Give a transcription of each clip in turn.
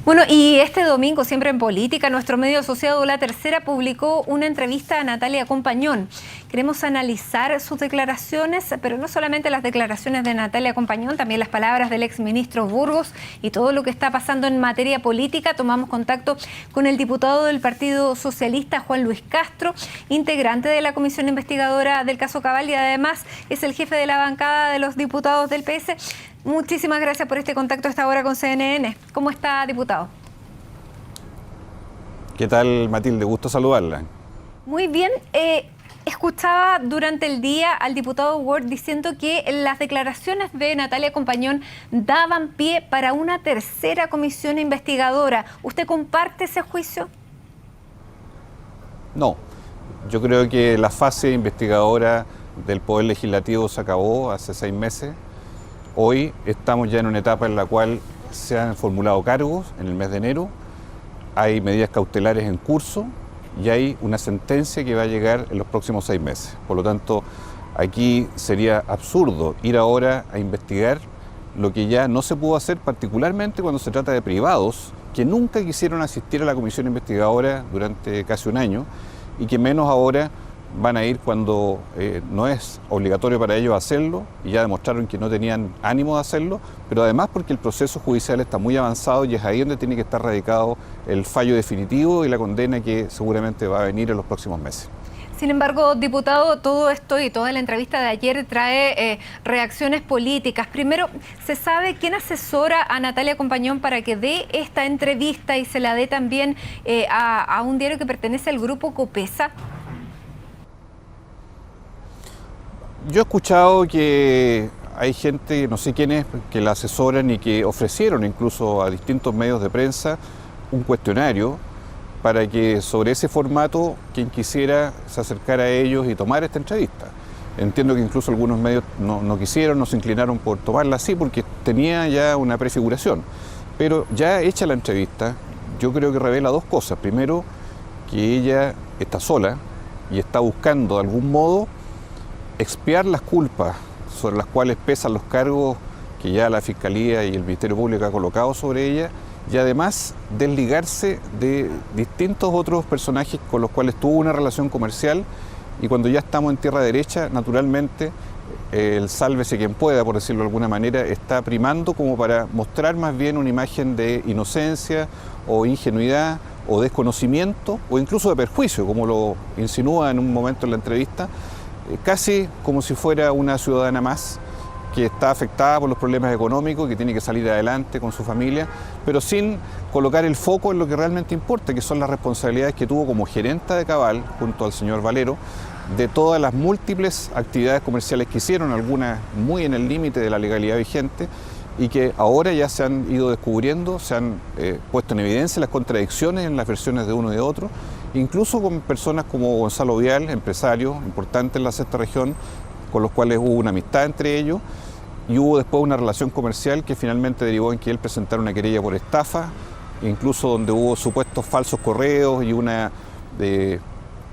Bueno, y este domingo, siempre en política, nuestro medio asociado La Tercera publicó una entrevista a Natalia Compañón. Queremos analizar sus declaraciones, pero no solamente las declaraciones de Natalia Compañón, también las palabras del exministro Burgos y todo lo que está pasando en materia política. Tomamos contacto con el diputado del Partido Socialista, Juan Luis Castro, integrante de la comisión investigadora del caso Cabal y además es el jefe de la bancada de los diputados del PS. Muchísimas gracias por este contacto a esta hora con CNN. ¿Cómo está, diputado? ¿Qué tal, Matilde? Gusto saludarla. Muy bien. Escuchaba durante el día al diputado Ward diciendo que las declaraciones de Natalia Compañón daban pie para una tercera comisión investigadora. ¿Usted comparte ese juicio? No. Yo creo que la fase investigadora del Poder Legislativo se acabó hace 6 meses. Hoy estamos ya en una etapa en la cual se han formulado cargos en el mes de enero, hay medidas cautelares en curso y hay una sentencia que va a llegar en los próximos 6 meses. Por lo tanto, aquí sería absurdo ir ahora a investigar lo que ya no se pudo hacer, particularmente cuando se trata de privados que nunca quisieron asistir a la comisión investigadora durante casi un año y que menos ahora van a ir cuando no es obligatorio para ellos hacerlo y ya demostraron que no tenían ánimo de hacerlo, pero además porque el proceso judicial está muy avanzado y es ahí donde tiene que estar radicado el fallo definitivo y la condena que seguramente va a venir en los próximos meses. Sin embargo, diputado, todo esto y toda la entrevista de ayer trae reacciones políticas. Primero, ¿se sabe quién asesora a Natalia Compañón para que dé esta entrevista y se la dé también a un diario que pertenece al grupo Copesa? Yo he escuchado que hay gente, no sé quién es, que la asesoran y que ofrecieron incluso a distintos medios de prensa un cuestionario para que sobre ese formato quien quisiera se acercara a ellos y tomar esta entrevista. Entiendo que incluso algunos medios no quisieron, no se inclinaron por tomarla así porque tenía ya una prefiguración. Pero ya hecha la entrevista, yo creo que revela 2 cosas. Primero, que ella está sola y está buscando de algún modo expiar las culpas sobre las cuales pesan los cargos que ya la Fiscalía y el Ministerio Público ha colocado sobre ella y además desligarse de distintos otros personajes con los cuales tuvo una relación comercial y cuando ya estamos en tierra derecha, naturalmente el sálvese quien pueda, por decirlo de alguna manera, está primando como para mostrar más bien una imagen de inocencia o ingenuidad o desconocimiento o incluso de perjuicio, como lo insinúa en un momento en la entrevista, casi como si fuera una ciudadana más que está afectada por los problemas económicos, que tiene que salir adelante con su familia, pero sin colocar el foco en lo que realmente importa, que son las responsabilidades que tuvo como gerenta de Cabal, junto al señor Valero, de todas las múltiples actividades comerciales que hicieron, algunas muy en el límite de la legalidad vigente, y que ahora ya se han ido descubriendo, se han puesto en evidencia las contradicciones en las versiones de uno y de otro, incluso con personas como Gonzalo Vial, empresario importante en la sexta región, con los cuales hubo una amistad entre ellos, y hubo después una relación comercial que finalmente derivó en que él presentara una querella por estafa, incluso donde hubo supuestos falsos correos y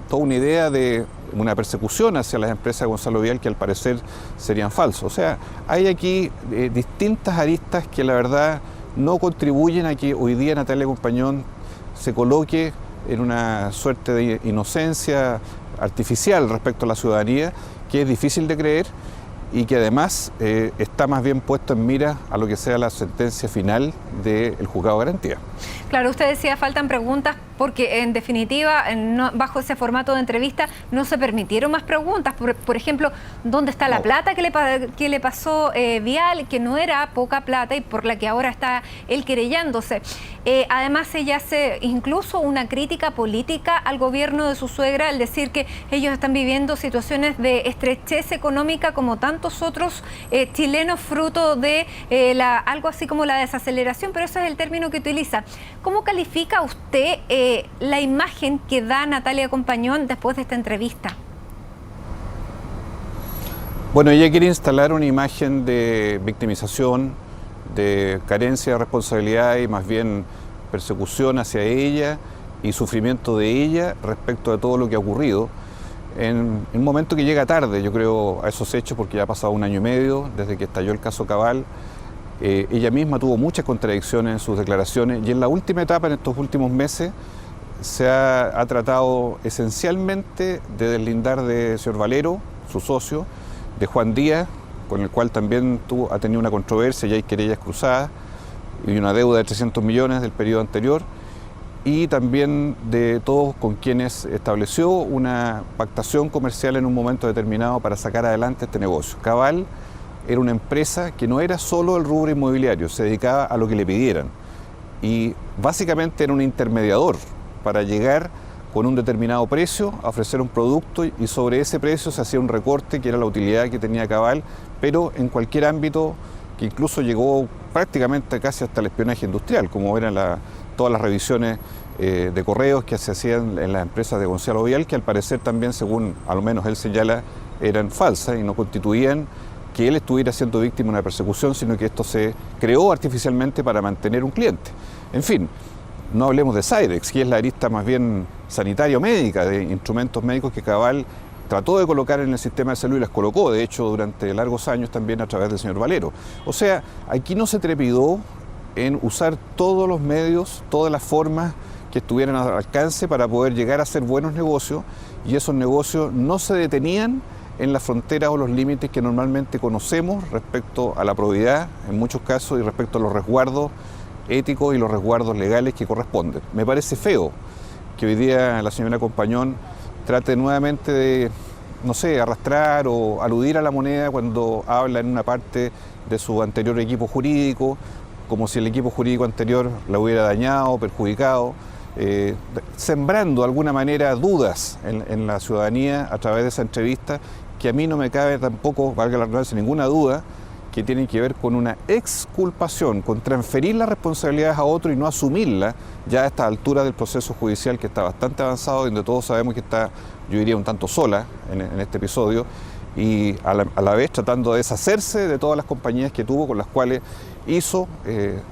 toda una idea de una persecución hacia las empresas de Gonzalo Vial que al parecer serían falsos. O sea, hay aquí distintas aristas que la verdad no contribuyen a que hoy día Natalia Compañón se coloque en una suerte de inocencia artificial respecto a la ciudadanía, que es difícil de creer y que además está más bien puesto en mira a lo que sea la sentencia final del juzgado de garantía. Claro, usted decía faltan preguntas porque en definitiva bajo ese formato de entrevista no se permitieron más preguntas. Por ejemplo, ¿dónde está la plata que le pasó Vial, que no era poca plata y por la que ahora está él querellándose? Además ella hace incluso una crítica política al gobierno de su suegra al decir que ellos están viviendo situaciones de estrechez económica como tantos otros chilenos fruto de algo así como la desaceleración, pero ese es el término que utiliza. ¿Cómo califica usted la imagen que da Natalia Compañón después de esta entrevista? Bueno, ella quiere instalar una imagen de victimización, de carencia de responsabilidad y más bien persecución hacia ella y sufrimiento de ella respecto de todo lo que ha ocurrido. En un momento que llega tarde, yo creo, a esos hechos, porque ya ha pasado 1 año y medio desde que estalló el caso Cabal, Ella misma tuvo muchas contradicciones en sus declaraciones y en la última etapa, en estos últimos meses, se ha tratado esencialmente de deslindar de señor Valero, su socio, de Juan Díaz, con el cual también ha tenido una controversia y hay querellas cruzadas, y una deuda de 300 millones del periodo anterior, y también de todos con quienes estableció una pactación comercial en un momento determinado para sacar adelante este negocio. Cabal era una empresa que no era solo el rubro inmobiliario, se dedicaba a lo que le pidieran, y básicamente era un intermediador para llegar con un determinado precio a ofrecer un producto, y sobre ese precio se hacía un recorte que era la utilidad que tenía Cabal, pero en cualquier ámbito, que incluso llegó prácticamente casi hasta el espionaje industrial, como eran todas las revisiones de correos que se hacían en las empresas de Gonzalo Vial, que al parecer también, según al menos él señala, eran falsas y no constituían que él estuviera siendo víctima de una persecución, sino que esto se creó artificialmente para mantener un cliente. En fin, no hablemos de Cyrex, que es la arista más bien sanitario-médica de instrumentos médicos que Cabal trató de colocar en el sistema de salud y las colocó, de hecho, durante largos años también a través del señor Valero. O sea, aquí no se trepidó en usar todos los medios, todas las formas que estuvieran al alcance para poder llegar a hacer buenos negocios, y esos negocios no se detenían en las fronteras o los límites que normalmente conocemos respecto a la probidad, en muchos casos, y respecto a los resguardos éticos y los resguardos legales que corresponden. Me parece feo que hoy día la señora Compañón trate nuevamente de, no sé, arrastrar o aludir a la moneda cuando habla en una parte de su anterior equipo jurídico, como si el equipo jurídico anterior la hubiera dañado, perjudicado, sembrando de alguna manera dudas en la ciudadanía a través de esa entrevista, que a mí no me cabe tampoco, valga la redundancia, ninguna duda, que tienen que ver con una exculpación, con transferir las responsabilidades a otro y no asumirla ya a esta altura del proceso judicial, que está bastante avanzado, donde todos sabemos que está, yo diría, un tanto sola en este episodio, y a la vez tratando de deshacerse de todas las compañías que tuvo, con las cuales hizo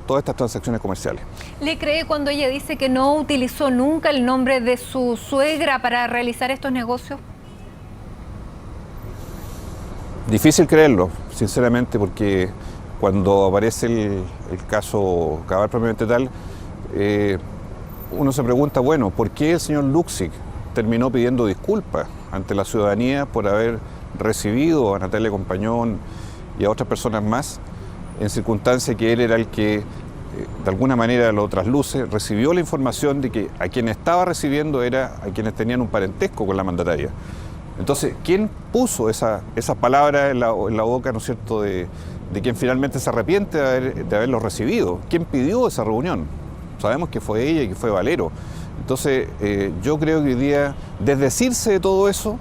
todas estas transacciones comerciales. ¿Le cree cuando ella dice que no utilizó nunca el nombre de su suegra para realizar estos negocios? Difícil creerlo, sinceramente, porque cuando aparece el caso Cabal propiamente tal, uno se pregunta, bueno, ¿por qué el señor Luksic terminó pidiendo disculpas ante la ciudadanía por haber recibido a Natalia Compañón y a otras personas más, en circunstancia que él era el que de alguna manera lo trasluce, recibió la información de que a quien estaba recibiendo era a quienes tenían un parentesco con la mandataria? Entonces, ¿quién puso esa palabra en la boca, ¿no es cierto?, de quien finalmente se arrepiente de haberlo recibido? ¿Quién pidió esa reunión? Sabemos que fue ella y que fue Valero. Entonces, yo creo que hoy día desdecirse de todo eso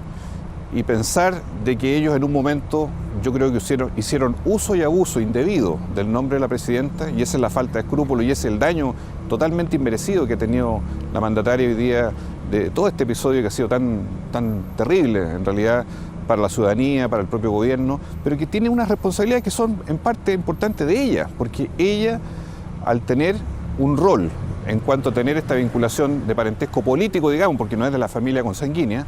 y pensar de que ellos en un momento, yo creo que hicieron uso y abuso indebido del nombre de la presidenta, y esa es la falta de escrúpulo y ese es el daño totalmente inmerecido que ha tenido la mandataria hoy día de todo este episodio que ha sido tan terrible en realidad para la ciudadanía, para el propio gobierno, pero que tiene unas responsabilidades que son en parte importantes de ella, porque ella, al tener un rol en cuanto a tener esta vinculación de parentesco político, digamos, porque no es de la familia consanguínea,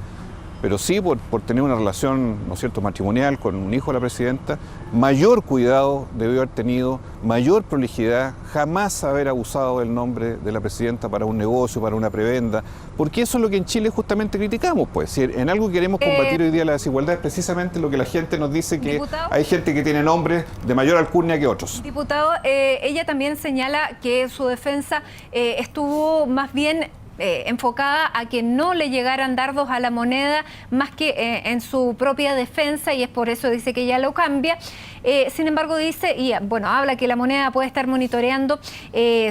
pero sí por tener una relación, ¿no es cierto?, matrimonial con un hijo de la presidenta, mayor cuidado debió haber tenido, mayor prolijidad, jamás haber abusado del nombre de la presidenta para un negocio, para una prebenda, porque eso es lo que en Chile justamente criticamos, pues. Si en algo queremos combatir hoy día la desigualdad, es precisamente lo que la gente nos dice, que ¿Diputado? Hay gente que tiene nombres de mayor alcurnia que otros. Diputado, ella también señala que su defensa estuvo más bien enfocada a que no le llegaran dardos a la moneda más que en su propia defensa, y es por eso dice que ella lo cambia. Sin embargo dice, y bueno, habla que la moneda puede estar monitoreando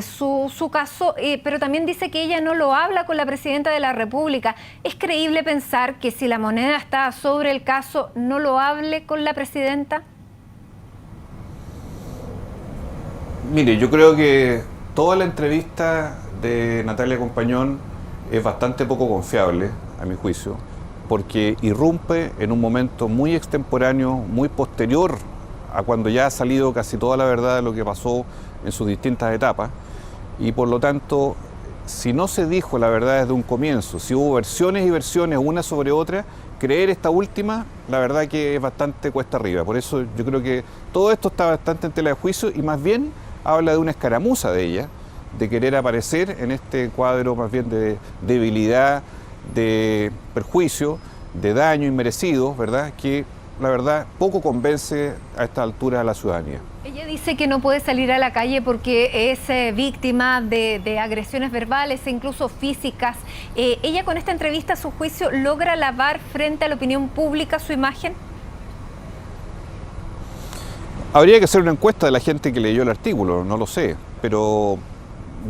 su caso, pero también dice que ella no lo habla con la presidenta de la República. ¿Es creíble pensar que si la moneda está sobre el caso no lo hable con la presidenta? Mire, yo creo que toda la entrevista de Natalia Compañón es bastante poco confiable, a mi juicio, porque irrumpe en un momento muy extemporáneo, muy posterior a cuando ya ha salido casi toda la verdad de lo que pasó en sus distintas etapas, y por lo tanto, si no se dijo la verdad desde un comienzo, si hubo versiones y versiones una sobre otra, creer esta última, la verdad que es bastante cuesta arriba. Por eso yo creo que todo esto está bastante en tela de juicio y más bien habla de una escaramuza de ella, de querer aparecer en este cuadro más bien de debilidad, de perjuicio, de daño inmerecido, ¿verdad? Que la verdad poco convence a esta altura a la ciudadanía. Ella dice que no puede salir a la calle porque es víctima de agresiones verbales e incluso físicas. ¿Ella con esta entrevista, a su juicio, logra lavar frente a la opinión pública su imagen? Habría que hacer una encuesta de la gente que leyó el artículo, no lo sé, pero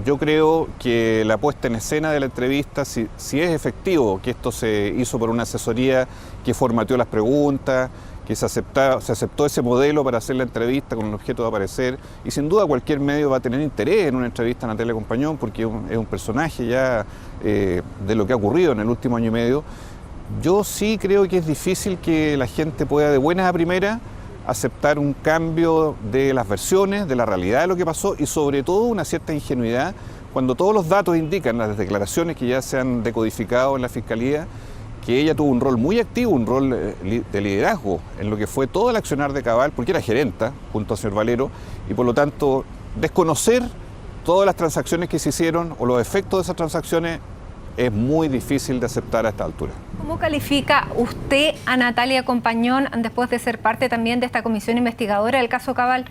yo creo que la puesta en escena de la entrevista, si es efectivo que esto se hizo por una asesoría que formateó las preguntas, que se aceptó ese modelo para hacer la entrevista con el objeto de aparecer, y sin duda cualquier medio va a tener interés en una entrevista a Natalia Compañón porque es un personaje ya de lo que ha ocurrido en el último año y medio. Yo sí creo que es difícil que la gente pueda de buenas a primeras aceptar un cambio de las versiones, de la realidad de lo que pasó y sobre todo una cierta ingenuidad cuando todos los datos indican, las declaraciones que ya se han decodificado en la Fiscalía, que ella tuvo un rol muy activo, un rol de liderazgo en lo que fue todo el accionar de Cabal, porque era gerenta junto al señor Valero, y por lo tanto desconocer todas las transacciones que se hicieron o los efectos de esas transacciones es muy difícil de aceptar a esta altura. ¿Cómo califica usted a Natalia Compañón después de ser parte también de esta comisión investigadora del caso Cabal?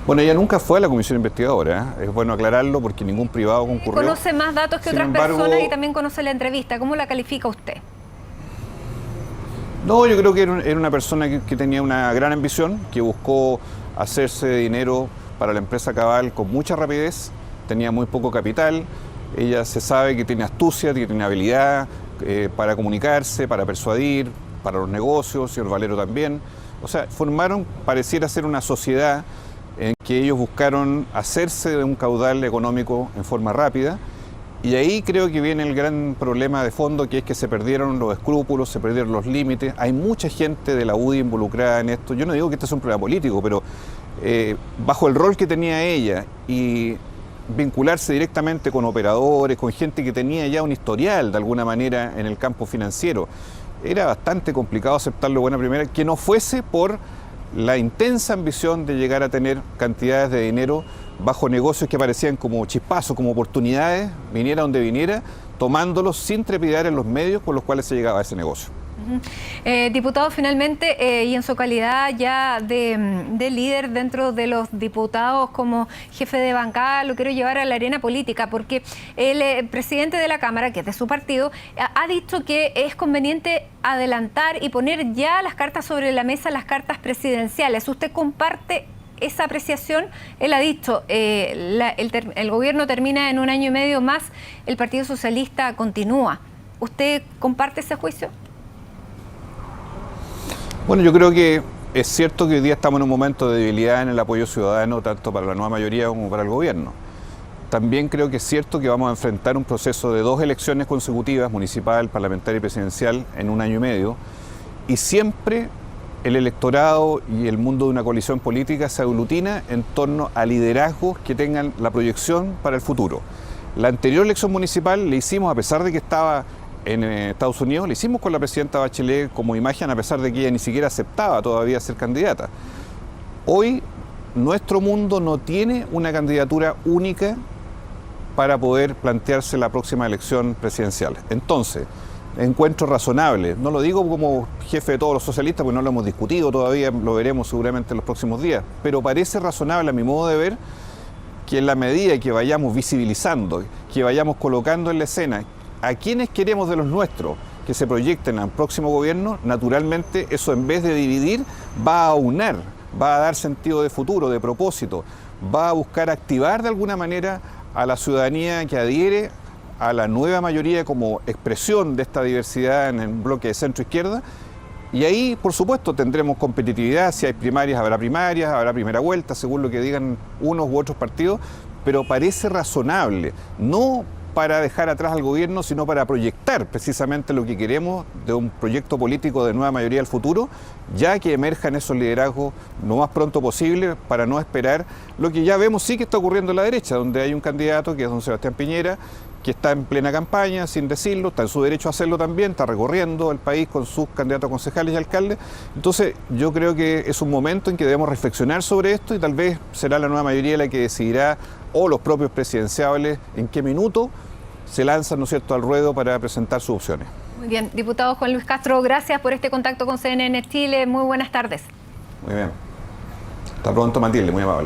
Bueno, ella nunca fue a la comisión investigadora, es bueno aclararlo porque ningún privado concurrió. Conoce más datos que otras personas y también conoce la entrevista. ¿Cómo la califica usted? No, yo creo que era una persona que tenía una gran ambición, que buscó hacerse dinero para la empresa Cabal con mucha rapidez, tenía muy poco capital. Ella se sabe que tiene astucia, que tiene habilidad para comunicarse, para persuadir, para los negocios, señor Valero también. O sea, pareciera ser una sociedad en que ellos buscaron hacerse de un caudal económico en forma rápida. Y ahí creo que viene el gran problema de fondo, que es que se perdieron los escrúpulos, se perdieron los límites. Hay mucha gente de la UDI involucrada en esto. Yo no digo que este sea un problema político, pero bajo el rol que tenía ella y vincularse directamente con operadores, con gente que tenía ya un historial de alguna manera en el campo financiero. Era bastante complicado aceptarlo de buena primera, que no fuese por la intensa ambición de llegar a tener cantidades de dinero bajo negocios que parecían como chispazos, como oportunidades, viniera donde viniera, tomándolos sin trepidar en los medios por los cuales se llegaba a ese negocio. Diputado, finalmente, y en su calidad ya de líder dentro de los diputados como jefe de bancada, lo quiero llevar a la arena política, porque el presidente de la Cámara, que es de su partido, ha dicho que es conveniente adelantar y poner ya las cartas sobre la mesa, las cartas presidenciales. ¿Usted comparte esa apreciación? Él ha dicho, el gobierno termina en un año y medio más, el Partido Socialista continúa. ¿Usted comparte ese juicio? Bueno, yo creo que es cierto que hoy día estamos en un momento de debilidad en el apoyo ciudadano, tanto para la nueva mayoría como para el gobierno. También creo que es cierto que vamos a enfrentar un proceso de 2 elecciones consecutivas, municipal, parlamentaria y presidencial, en un año y medio, y siempre el electorado y el mundo de una coalición política se aglutina en torno a liderazgos que tengan la proyección para el futuro. La anterior elección municipal le hicimos, a pesar de que estaba en Estados Unidos, le hicimos con la presidenta Bachelet como imagen, a pesar de que ella ni siquiera aceptaba todavía ser candidata. Hoy nuestro mundo no tiene una candidatura única para poder plantearse la próxima elección presidencial. Entonces, encuentro razonable, no lo digo como jefe de todos los socialistas, porque no lo hemos discutido todavía, lo veremos seguramente en los próximos días, pero parece razonable a mi modo de ver que en la medida que vayamos visibilizando, que vayamos colocando en la escena a quienes queremos de los nuestros que se proyecten al próximo gobierno, naturalmente eso, en vez de dividir, va a aunar, va a dar sentido de futuro, de propósito, va a buscar activar de alguna manera a la ciudadanía que adhiere a la nueva mayoría como expresión de esta diversidad en el bloque de centro-izquierda. Y ahí, por supuesto, tendremos competitividad. Si hay primarias, habrá primera vuelta, según lo que digan unos u otros partidos, pero parece razonable, no para dejar atrás al gobierno, sino para proyectar precisamente lo que queremos de un proyecto político de nueva mayoría al futuro, ya que emerjan esos liderazgos lo más pronto posible, para no esperar lo que ya vemos sí que está ocurriendo en la derecha, donde hay un candidato que es don Sebastián Piñera, que está en plena campaña, sin decirlo, está en su derecho a hacerlo también, está recorriendo el país con sus candidatos a concejales y alcaldes. Entonces, yo creo que es un momento en que debemos reflexionar sobre esto y tal vez será la nueva mayoría la que decidirá, o los propios presidenciables, en qué minuto se lanzan, ¿no es cierto?, al ruedo para presentar sus opciones. Muy bien, diputado Juan Luis Castro, gracias por este contacto con CNN Chile. Muy buenas tardes. Muy bien. Hasta pronto, Matilde, muy amable.